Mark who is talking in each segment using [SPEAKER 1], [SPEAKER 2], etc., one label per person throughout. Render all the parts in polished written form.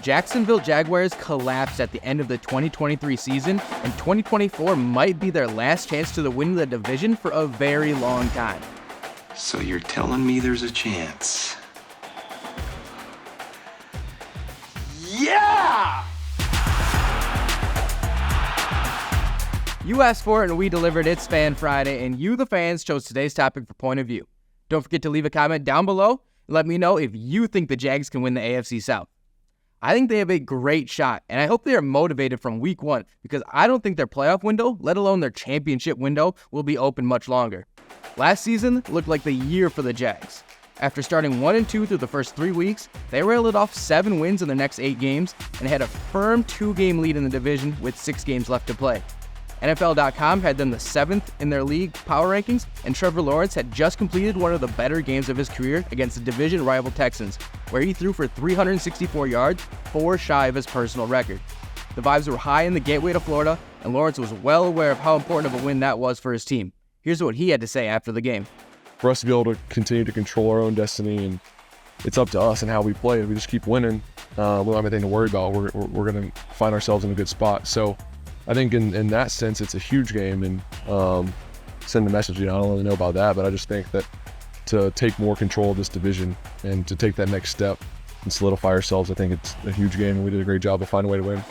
[SPEAKER 1] Jacksonville Jaguars collapsed at the end of the 2023 season, and 2024 might be their last chance to win the division for a very long time.
[SPEAKER 2] So you're telling me there's a chance? Yeah!
[SPEAKER 1] You asked for it and we delivered. It's Fan Friday, and you, the fans, chose today's topic for Point of View. Don't forget to leave a comment down below and let me know if you think the Jags can win the AFC South. I think they have a great shot, and I hope they are motivated from week one because I don't think their playoff window, let alone their championship window, will be open much longer. Last season looked like the year for the Jags. After starting 1-2 through the first 3 weeks, they railed off 7 wins in their next 8 games and had a firm 2-game lead in the division with 6 games left to play. NFL.com had them the 7th in their league power rankings, and Trevor Lawrence had just completed one of the better games of his career against the division rival Texans, where he threw for 364 yards, 4 shy of his personal record. The vibes were high in the gateway to Florida, and Lawrence was well aware of how important of a win that was for his team. Here's what he had to say after the game.
[SPEAKER 3] For us to be able to continue to control our own destiny, and it's up to us and how we play. If we just keep winning, we don't have anything to worry about. We're going to find ourselves in a good spot. So I think in that sense, it's a huge game, and send a message. I don't really know about that, but I just think that to take more control of this division and to take that next step and solidify ourselves, I think it's a huge game, and we did a great job of finding a way to win.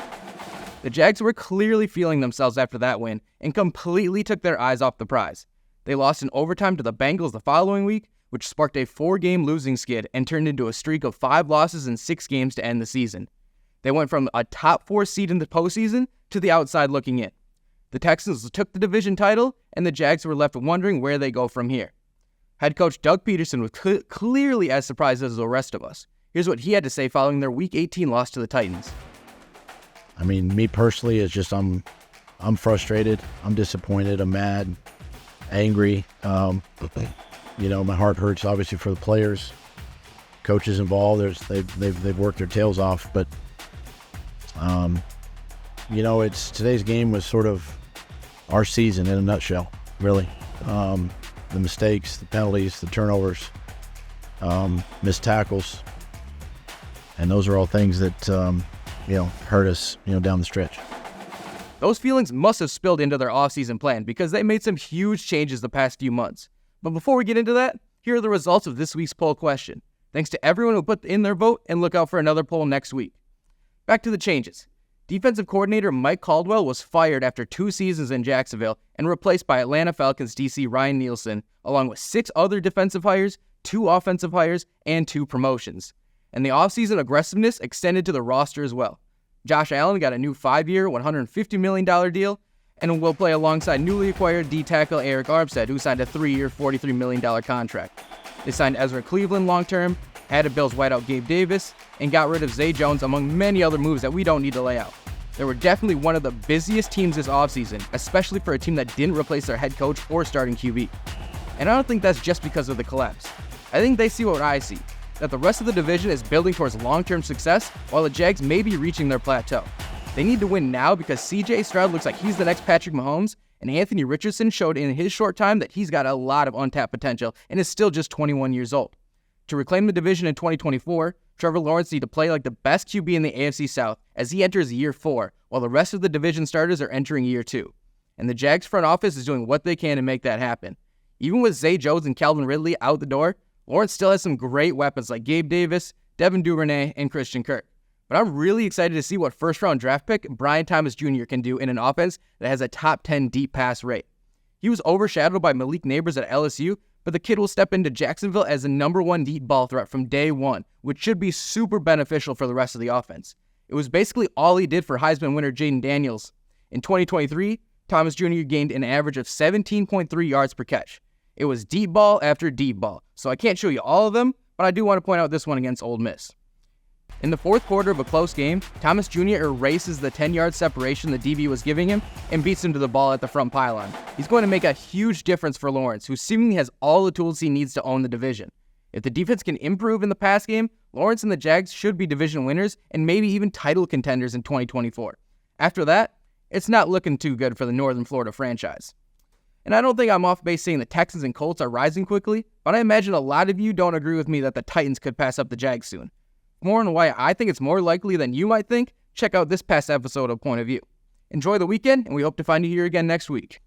[SPEAKER 1] The Jags were clearly feeling themselves after that win and completely took their eyes off the prize. They lost in overtime to the Bengals the following week, which sparked a 4-game losing skid and turned into a streak of 5 losses in 6 games to end the season. They went from a top 4 seed in the postseason to the outside looking in. The Texans took the division title, and the Jags were left wondering where they go from here. Head coach Doug Pederson was clearly as surprised as the rest of us. Here's what he had to say following their Week 18 loss to the Titans.
[SPEAKER 4] I mean, me personally, it's just I'm frustrated, I'm disappointed, I'm mad, angry. My heart hurts obviously for the players, coaches involved. They've worked their tails off, but it's today's game was sort of our season in a nutshell, really. The mistakes, the penalties, the turnovers, missed tackles, and those are all things that hurt us, down the stretch.
[SPEAKER 1] Those feelings must have spilled into their offseason plan because they made some huge changes the past few months. But before we get into that, here are the results of this week's poll question. Thanks to everyone who put in their vote, and look out for another poll next week. Back to the changes. Defensive coordinator Mike Caldwell was fired after 2 seasons in Jacksonville and replaced by Atlanta Falcons DC Ryan Nielsen, along with 6 other defensive hires, 2 offensive hires, and 2 promotions. And the offseason aggressiveness extended to the roster as well. Josh Allen got a new 5-year, $150 million deal, and will play alongside newly acquired D-tackle Eric Armstead, who signed a 3-year, $43 million contract. They signed Ezra Cleveland long-term, added Bills wideout Gabe Davis, and got rid of Zay Jones, among many other moves that we don't need to lay out. They were definitely one of the busiest teams this offseason, especially for a team that didn't replace their head coach or starting QB. And I don't think that's just because of the collapse. I think they see what I see, that the rest of the division is building towards long-term success while the Jags may be reaching their plateau. They need to win now because CJ Stroud looks like he's the next Patrick Mahomes, and Anthony Richardson showed in his short time that he's got a lot of untapped potential and is still just 21 years old. To reclaim the division in 2024, Trevor Lawrence needs to play like the best QB in the AFC South as he enters year 4, while the rest of the division starters are entering year 2. And the Jags front office is doing what they can to make that happen. Even with Zay Jones and Calvin Ridley out the door, Lawrence still has some great weapons like Gabe Davis, Devin Duvernay, and Christian Kirk. But I'm really excited to see what first-round draft pick Brian Thomas Jr. can do in an offense that has a top 10 deep pass rate. He was overshadowed by Malik Nabers at LSU, but the kid will step into Jacksonville as the number 1 deep ball threat from day 1, which should be super beneficial for the rest of the offense. It was basically all he did for Heisman winner Jaden Daniels. In 2023, Thomas Jr. gained an average of 17.3 yards per catch. It was deep ball after deep ball, so I can't show you all of them, but I do want to point out this one against Ole Miss. In the 4th quarter of a close game, Thomas Jr. erases the 10-yard separation the DB was giving him and beats him to the ball at the front pylon. He's going to make a huge difference for Lawrence, who seemingly has all the tools he needs to own the division. If the defense can improve in the pass game, Lawrence and the Jags should be division winners and maybe even title contenders in 2024. After that, it's not looking too good for the Northern Florida franchise. And I don't think I'm off base saying the Texans and Colts are rising quickly, but I imagine a lot of you don't agree with me that the Titans could pass up the Jags soon. For more on why I think it's more likely than you might think, check out this past episode of Point of View. Enjoy the weekend, and we hope to find you here again next week.